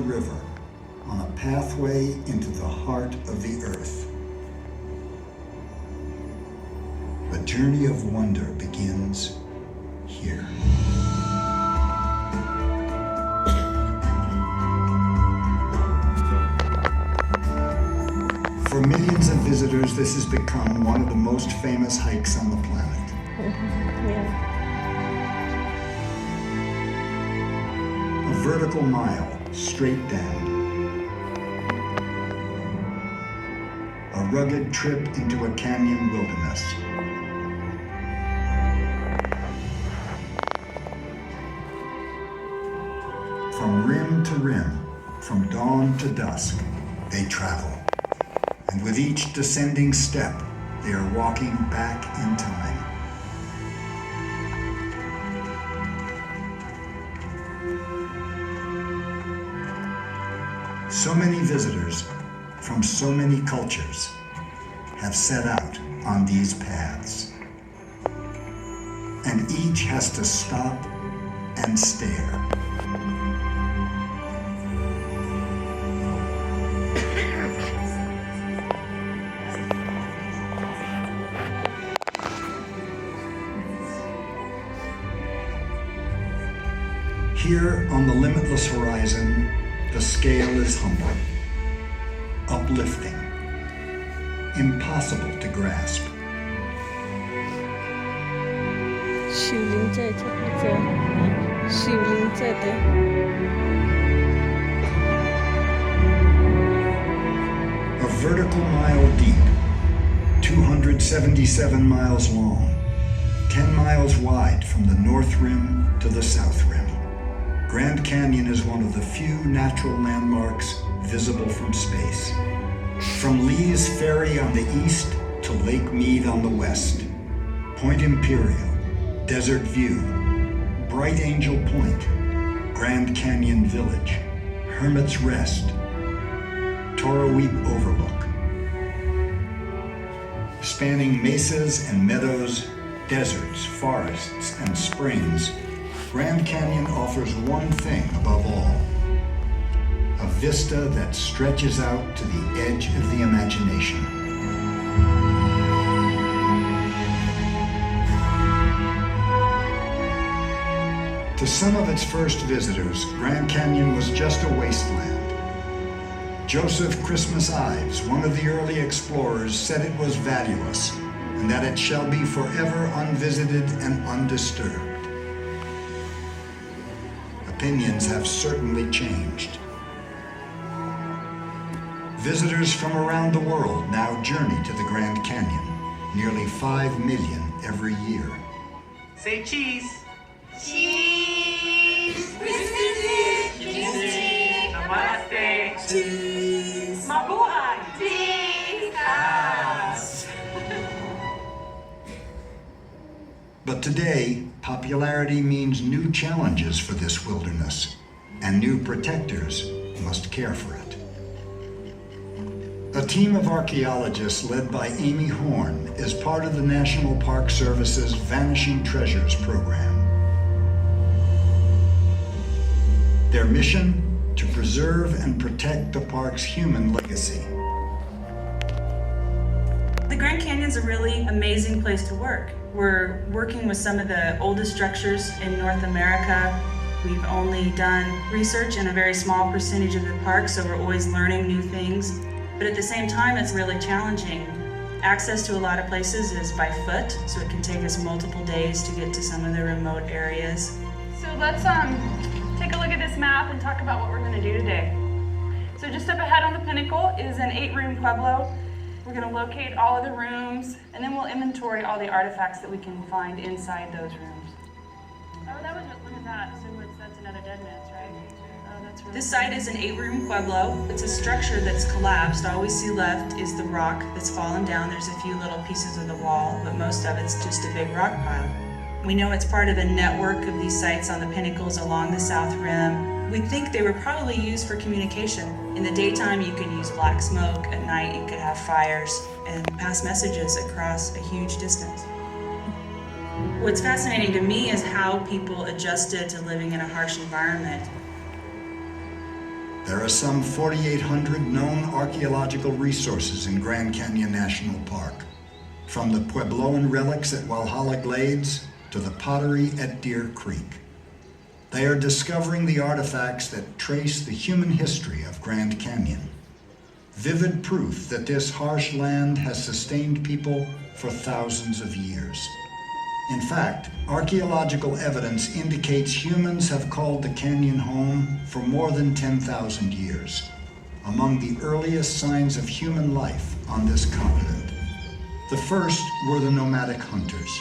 River on a pathway into the heart of the earth. The journey of wonder begins here. For millions of visitors, this has become one of the most famous hikes on the planet. Yeah. A vertical mile straight down. A rugged trip into a canyon wilderness. From rim to rim, from dawn to dusk, they travel. And with each descending step, they are walking back in time. So many visitors from so many cultures have set out on these paths. And each has to stop and stare. Here on the limitless horizon, the scale is humble, uplifting, impossible to grasp. शिवलिंगच्या याच्यात शिवलिंगचं आहे ते. A vertical mile deep, 277 miles long, 10 miles wide from the North Rim to the South Rim. Grand Canyon is one of the few natural landmarks visible from space. From Lee's Ferry on the east to Lake Mead on the west, Point Imperial, Desert View, Bright Angel Point, Grand Canyon Village, Hermit's Rest, Toroweap Overlook. Spanning mesas and meadows, deserts, forests, and springs, Grand Canyon offers one thing above all: a vista that stretches out to the edge of the imagination. To some of its first visitors, Grand Canyon was just a wasteland. Joseph Christmas Ives, one of the early explorers, said it was valueless and that it shall be forever unvisited and undisturbed. Opinions have certainly changed. Visitors from around the world now journey to the Grand Canyon, nearly 5 million every year. Say cheese. Cheese! Cheese! Namaste! Cheese! Mabuhay! Cheese! But today, popularity means new challenges for this wilderness, and new protectors must care for it. A team of archaeologists led by Amy Horn is part of the National Park Service's Vanishing Treasures program. Their mission? To preserve and protect the park's human legacy. The Grand Canyon's a really amazing place to work. We're working with some of the oldest structures in North America. We've only done research in a very small percentage of the park, so we're always learning new things. But at the same time, it's really challenging. Access to a lot of places is by foot, so it can take us multiple days to get to some of the remote areas. So let's take a look at this map and talk about what we're going to do today. So just up ahead on the pinnacle is an 8-room Pueblo. We're going to locate all of the rooms, and then we'll inventory all the artifacts that we can find inside those rooms. Oh, look at that. So that's another dead man's, right? Oh, that's really This site is an 8-room Pueblo. It's a structure that's collapsed. All we see left is the rock that's fallen down. There's a few little pieces of the wall, but most of it's just a big rock pile. We know it's part of a network of these sites on the pinnacles along the South Rim. We think they were probably used for communication. In the daytime, you could use black smoke. At night, you could have fires and pass messages across a huge distance. What's fascinating to me is how people adjusted to living in a harsh environment. There are some 4,800 known archaeological resources in Grand Canyon National Park, from the Puebloan relics at Walhalla Glades to the pottery at Deer Creek. They are discovering the artifacts that trace the human history of Grand Canyon. Vivid proof that this harsh land has sustained people for thousands of years. In fact, archaeological evidence indicates humans have called the canyon home for more than 10,000 years, among the earliest signs of human life on this continent. The first were the nomadic hunters.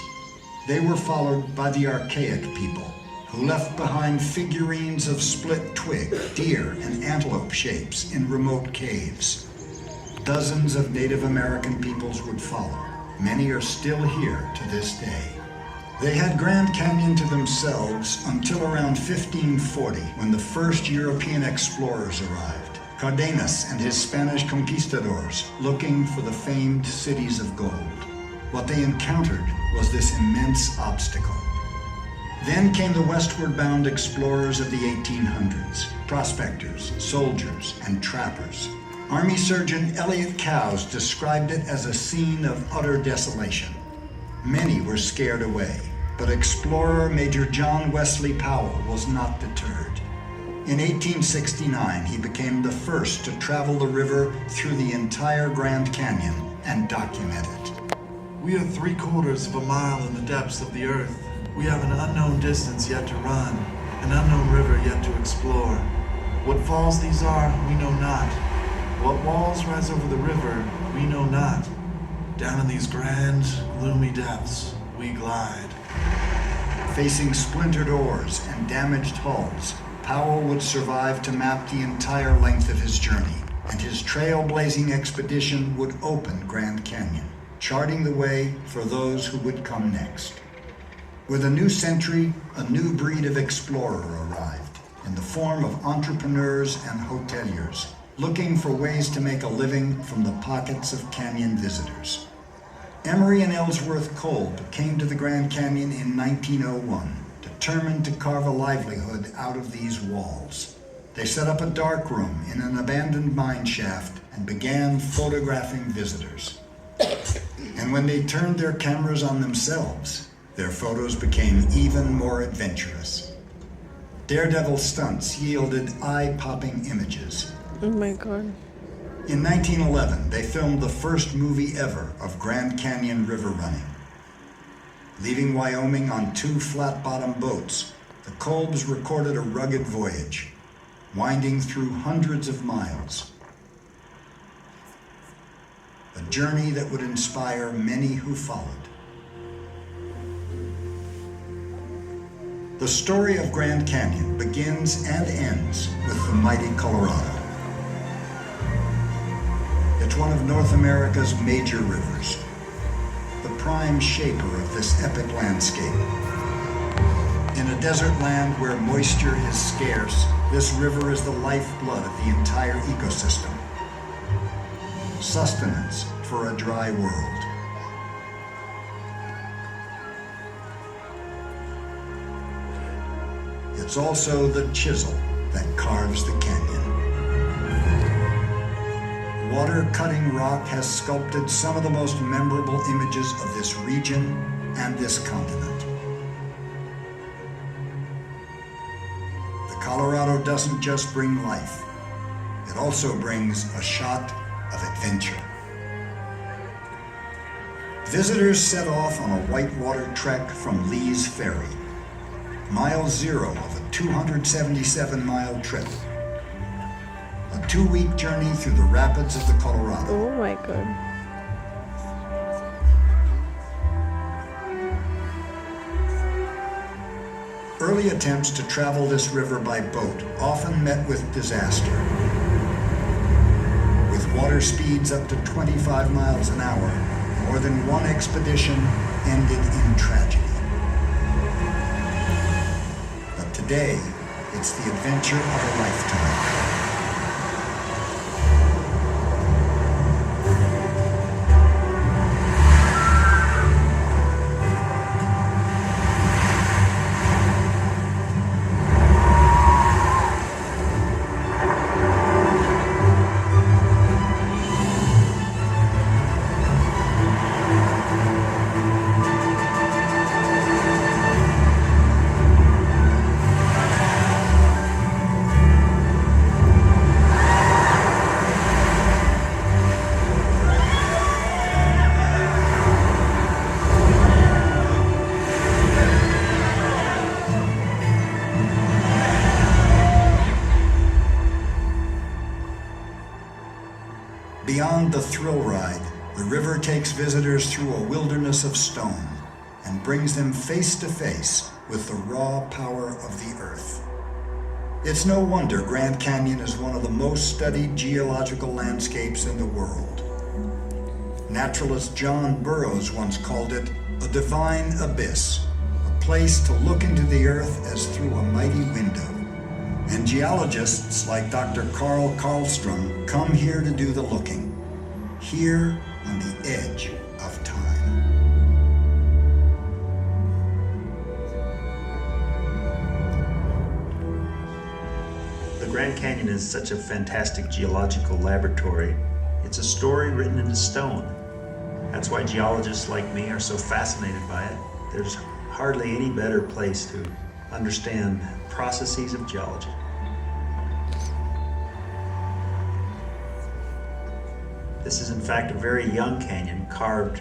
They were followed by the archaic people, who left behind figurines of split twig, deer, and antelope shapes in remote caves. Dozens of Native American peoples would follow. Many are still here to this day. They had Grand Canyon to themselves until around 1540, when the first European explorers arrived, Cardenas and his Spanish conquistadors, looking for the famed cities of gold. What they encountered was this immense obstacle. Then came the westward bound explorers of the 1800s, prospectors, soldiers, and trappers. Army Surgeon Elliot Cowes described it as a scene of utter desolation. Many were scared away, but explorer Major John Wesley Powell was not deterred. In 1869, he became the first to travel the river through the entire Grand Canyon and document it. We are 3/4 of a mile in the depths of the earth. We have an unknown distance yet to run, an unknown river yet to explore. What falls these are, we know not. What walls rise over the river, we know not. Down in these grand, gloomy depths, we glide. Facing splintered oars and damaged hulls, Powell would survive to map the entire length of his journey, and his trailblazing expedition would open Grand Canyon, charting the way for those who would come next. With a new century, a new breed of explorer arrived, in the form of entrepreneurs and hoteliers, looking for ways to make a living from the pockets of canyon visitors. Emery and Ellsworth Kolb came to the Grand Canyon in 1901, determined to carve a livelihood out of these walls. They set up a dark room in an abandoned mine shaft and began photographing visitors. And when they turned their cameras on themselves, their photos became even more adventurous. Daredevil stunts yielded eye-popping images. Oh my God. In 1911, they filmed the first movie ever of Grand Canyon river running. Leaving Wyoming on 2 flat-bottom boats, the Kolbs recorded a rugged voyage, winding through hundreds of miles. A journey that would inspire many who followed. The story of Grand Canyon begins and ends with the mighty Colorado. It's one of North America's major rivers, the prime shaper of this epic landscape. In a desert land where moisture is scarce, this river is the lifeblood of the entire ecosystem. Sustenance for a dry world. It's also the chisel that carves the canyon. Water-cutting rock has sculpted some of the most memorable images of this region and this continent. The Colorado doesn't just bring life, it also brings a shot of adventure. Visitors set off on a whitewater trek from Lee's Ferry, mile 0 of a 277-mile trip. A 2-week journey through the rapids of the Colorado. Oh my God. Early attempts to travel this river by boat often met with disaster. With water speeds up to 25 miles an hour, more than one expedition ended in tragedy. But today, it's the adventure of a lifetime. Beyond the thrill ride, the river takes visitors through a wilderness of stone and brings them face to face with the raw power of the earth. It's no wonder Grand Canyon is one of the most studied geological landscapes in the world. Naturalist John Burroughs once called it a divine abyss, a place to look into the earth as through a mighty window. And geologists like Dr. Carl Karlstrom come here to do the looking, here on the edge of time. The Grand Canyon is such a fantastic geological laboratory. It's a story written into stone. That's why geologists like me are so fascinated by it. There's hardly any better place to understand processes of geology. This is in fact a very young canyon carved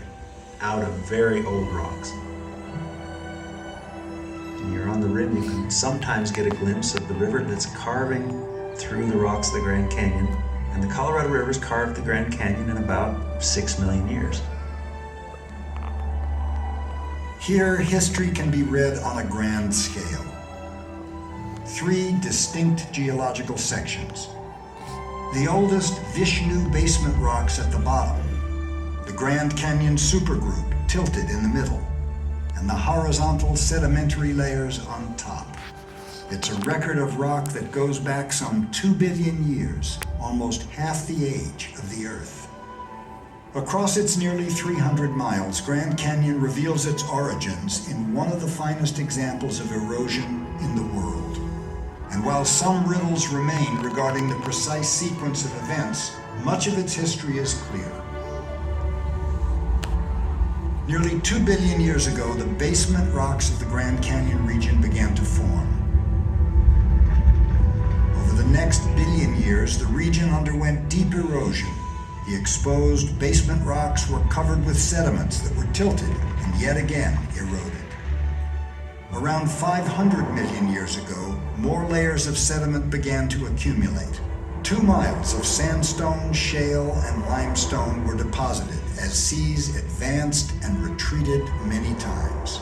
out of very old rocks. When you're on the rim, you can sometimes get a glimpse of the river that's carving through the rocks of the Grand Canyon. And the Colorado River's carved the Grand Canyon in about 6 million years. Here, history can be read on a grand scale. 3 distinct geological sections. The oldest Vishnu basement rocks at the bottom, the Grand Canyon supergroup tilted in the middle, and the horizontal sedimentary layers on top. It's a record of rock that goes back some 2 billion years, almost half the age of the Earth. Across its nearly 300 miles, Grand Canyon reveals its origins in one of the finest examples of erosion in the world. And while some riddles remain regarding the precise sequence of events, much of its history is clear. Nearly 2 billion years ago, the basement rocks of the Grand Canyon region began to form. Over the next billion years, the region underwent deep erosion. The exposed basement rocks were covered with sediments that were tilted and yet again eroded. Around 500 million years ago, more layers of sediment began to accumulate. 2 miles of sandstone, shale, and limestone were deposited as seas advanced and retreated many times.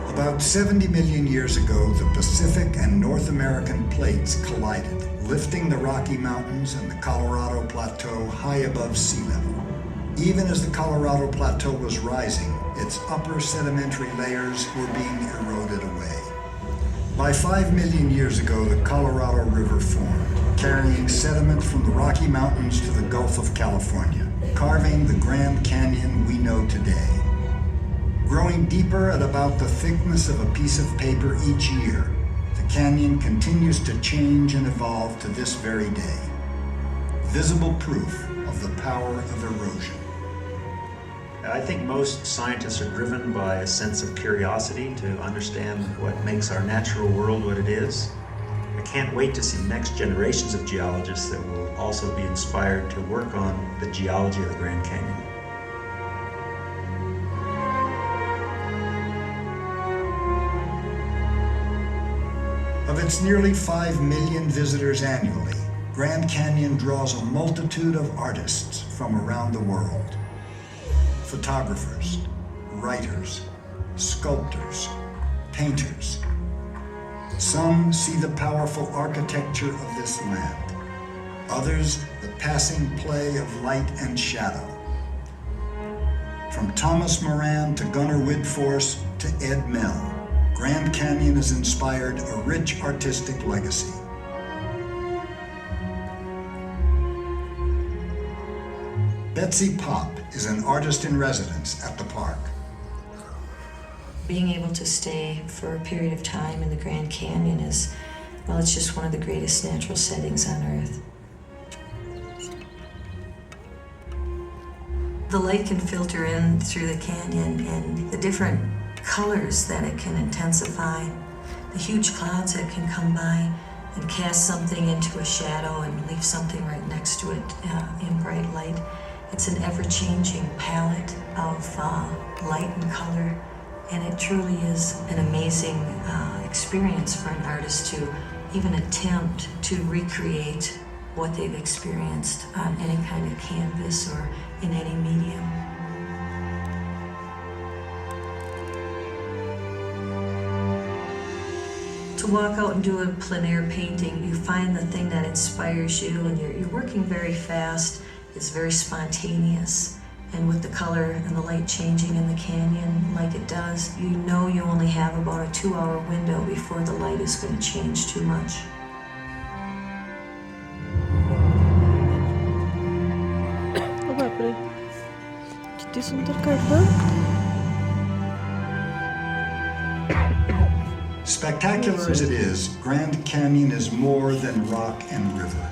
About 70 million years ago, the Pacific and North American plates collided, lifting the Rocky Mountains and the Colorado Plateau high above sea level. Even as the Colorado Plateau was rising, its upper sedimentary layers were being eroded away. By 5 million years ago, the Colorado River formed, carrying sediment from the Rocky Mountains to the Gulf of California, carving the Grand Canyon we know today. Growing deeper at about the thickness of a piece of paper each year, the canyon continues to change and evolve to this very day. Visible proof of the power of erosion. I think most scientists are driven by a sense of curiosity to understand what makes our natural world what it is. I can't wait to see next generations of geologists that will also be inspired to work on the geology of the Grand Canyon. Of its nearly 5 million visitors annually, Grand Canyon draws a multitude of artists from around the world. Photographers, writers, sculptors, painters. Some see the powerful architecture of this land. Others, the passing play of light and shadow. From Thomas Moran to Gunnar Widforce to Ed Mell, Grand Canyon has inspired a rich artistic legacy. Betsy Popp is an artist in residence at the park. Being able to stay for a period of time in the Grand Canyon is, well, it's just one of the greatest natural settings on Earth. The light can filter in through the canyon, and the different colors that it can intensify, the huge clouds that can come by and cast something into a shadow and leave something right next to it in bright light. It's an ever-changing palette of light and color, and it truly is an amazing experience for an artist to even attempt to recreate what they've experienced on any kind of canvas or in any medium. To walk out and do a plein air painting, you find the thing that inspires you, and you're working very fast. It's very spontaneous. And with the color and the light changing in the canyon like it does, you know you only have about a 2-hour window before the light is going to change too much. ओ बापरे, किती सुंदर काढलं. Spectacular as it is, Grand Canyon is more than rock and river.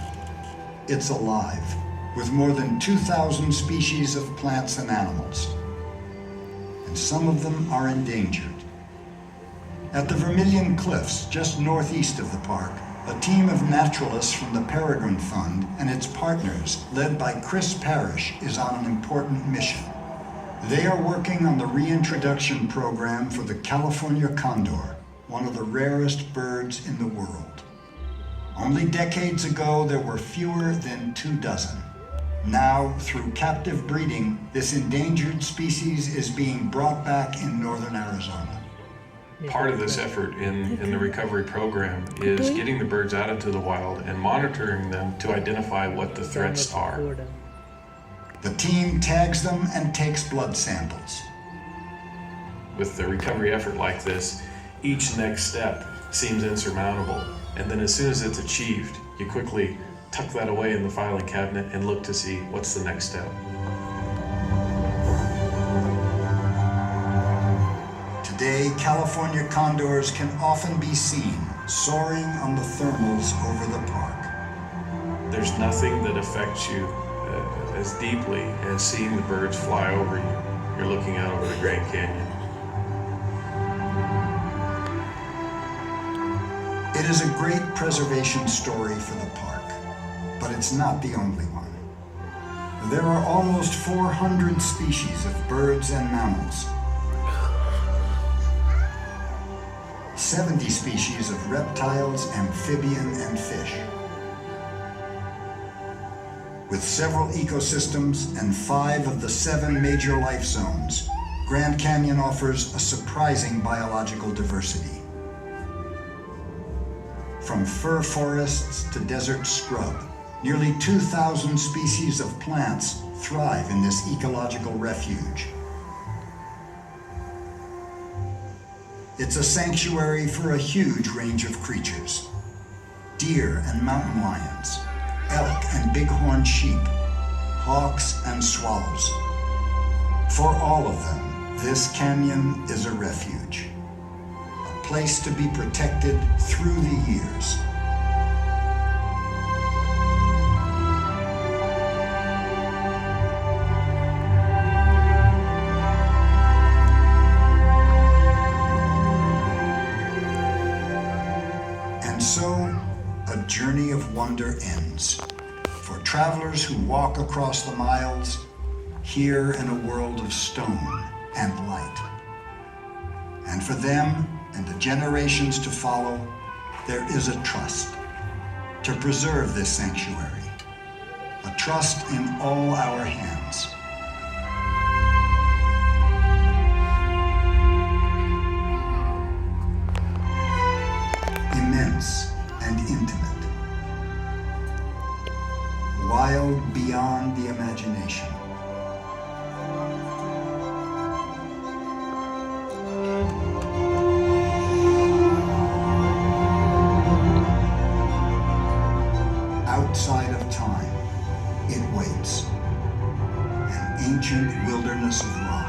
It's alive, with more than 2,000 species of plants and animals. And some of them are endangered. At the Vermilion Cliffs, just northeast of the park, a team of naturalists from the Peregrine Fund and its partners, led by Chris Parrish, is on an important mission. They are working on the reintroduction program for the California condor, one of the rarest birds in the world. Only decades ago, there were fewer than 24. Now, through captive breeding, this endangered species is being brought back in northern Arizona. Part of this effort in the recovery program is getting the birds out into the wild and monitoring them to identify what the threats are. The team tags them and takes blood samples. With the recovery effort like this, each next step seems insurmountable, and then as soon as it's achieved, you quickly tuck that away in the filing cabinet and look to see what's the next step. Today, California condors can often be seen soaring on the thermals over the park. There's nothing that affects you as deeply as seeing the birds fly over you. You're looking out over the Grand Canyon. It is a great preservation story for the park, but it's not the only one. There are almost 400 species of birds and mammals, 70 species of reptiles, amphibian, and fish. With several ecosystems and 5 of the 7 major life zones, Grand Canyon offers a surprising biological diversity. From fir forests to desert scrub, nearly 2,000 species of plants thrive in this ecological refuge. It's a sanctuary for a huge range of creatures: deer and mountain lions, elk and bighorn sheep, hawks and swallows. For all of them, this canyon is a refuge, a place to be protected through the years. And so, a journey of wonder ends for travelers who walk across the miles, here in a world of stone and light. And for them and the generations to follow, there is a trust to preserve this sanctuary, a trust in all our hands. Immense and intimate, wild beyond the imagination. Outside of time, it waits, an ancient wilderness of rock.